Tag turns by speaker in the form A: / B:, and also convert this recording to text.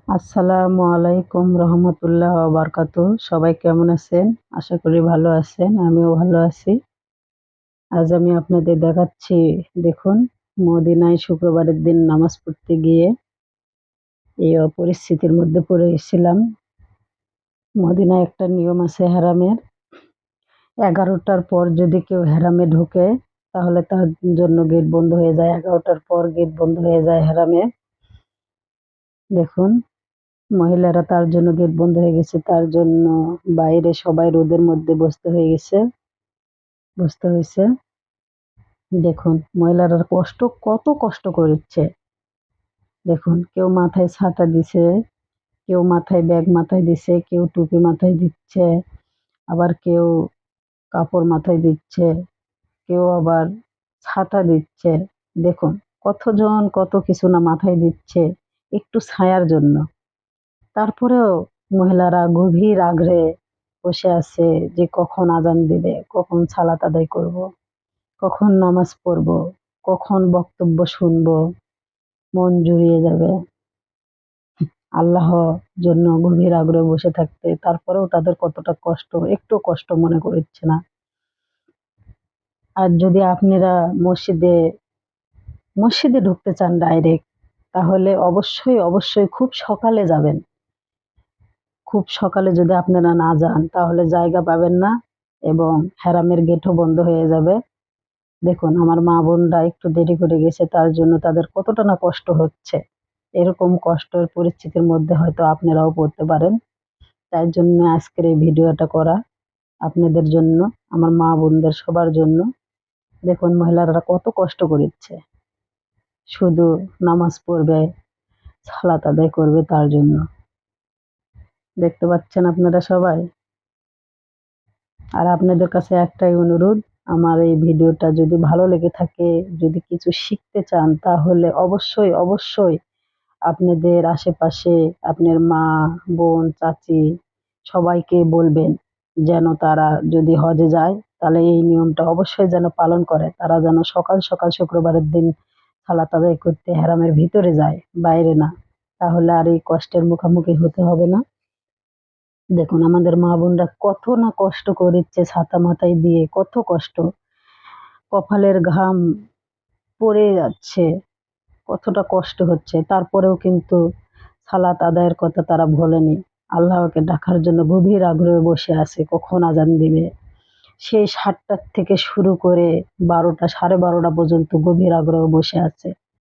A: আসসালামু আলাইকুম রহমতুল্লাহ বারকাতু। সবাই কেমন আছেন? আশা করি ভালো আছেন, আমিও ভালো আছি। আজ আমি আপনাদের দেখাচ্ছি, দেখুন, মদিনায় শুক্রবারের দিন নামাজ পড়তে গিয়ে এই অপরিস্থিতির মধ্যে পড়ে গেছিলাম। মদিনায় একটা নিয়ম আছে হারামের, 11টার পর যদি কেউ হারামে ঢোকে তাহলে তার জন্য গেট বন্ধ হয়ে যায়। 11টার পর গেট বন্ধ হয়ে যায় হারামে। দেখুন, মহিলারা তার জন্য গেট বন্ধ হয়ে গেছে, তার জন্য বাইরে সবাই রোদের মধ্যে বসতে হয়েছে। দেখুন মহিলারা কত কষ্ট করেছে। দেখুন, কেউ মাথায় ছাতা দিছে, কেউ মাথায় ব্যাগ মাথায় দিছে, কেউ টুপি মাথায় দিচ্ছে, আবার কেউ কাপড় মাথায় দিচ্ছে, কেউ আবার ছাতা দিচ্ছে। দেখুন, কতজন কত কিছু না মাথায় দিচ্ছে একটু ছায়ার জন্য। তারপরেও মহিলারা গভীর আগ্রহে বসে আছে যে কখন আজান দিবে, কখন সালাত আদায় করব, কখন নামাজ পড়ব, কখন বক্তব্য শুনব, মন জুড়িয়ে যাবে। আল্লাহর জন্য গভীর আগ্রহে বসে থাকতে, তারপরেও তাদের কতটা কষ্ট, একটু কষ্ট মনে করছে না। আর যদি আপনারা মসজিদে মসজিদে ঢুকতে চান ডাইরেক্ট, তাহলে অবশ্যই খুব সকালে যাবেন। খুব সকালে যদি আপনারা না যান তাহলে জায়গা পাবেন না এবং হেরামের গেটও বন্ধ হয়ে যাবে। দেখুন, আমার মা বোনরা একটু দেরি করে গেছে, তার জন্য তাদের কতটা না কষ্ট হচ্ছে। এরকম কষ্টের পরিস্থিতির মধ্যে হয়তো আপনারাও পড়তে পারেন। তাই জন্য আজকের এই ভিডিওটা করা আপনাদের জন্য, আমার মা বোনদের সবার জন্য। দেখুন মহিলারা কত কষ্ট করেছে, শুধু নামাজ পড়বে, সালাত আদায় করবে তার জন্য। দেখতে পাচ্ছেন আপনারা সবাই। আর আপনাদের কাছে একটাই অনুরোধ, আমার এই ভিডিওটা যদি ভালো লেগে থাকে, যদি কিছু শিখতে চান, তাহলে অবশ্যই আপনাদের আশেপাশে আপনার মা, বোন, চাচি সবাইকে বলবেন যেন তারা যদি হজে যায় তাহলে এই নিয়মটা অবশ্যই যেন পালন করে। তারা যেন সকাল সকাল শুক্রবারের দিন সালাত আদায় করতে হারামের ভিতরে যায়, বাইরে না। তাহলে আর এই কষ্টের মুখোমুখি হতে হবে না। দেখুন আমাদের মা বোনরা কত না কষ্ট করেছে ছাতা মাথায় দিয়ে, কত কষ্ট, কপালের ঘাম পড়ে যাচ্ছে, কতটা কষ্ট হচ্ছে। তারপরেও কিন্তু সালাত আদায়ের কথা তারা ভোলেনি। আল্লাহকে ডাকার জন্য গভীর আগ্রহে বসে আছে কখন আজান দিবে। সেই 7টার থেকে শুরু করে 12টা, 12:30 পর্যন্ত গভীর আগ্রহে বসে আছে।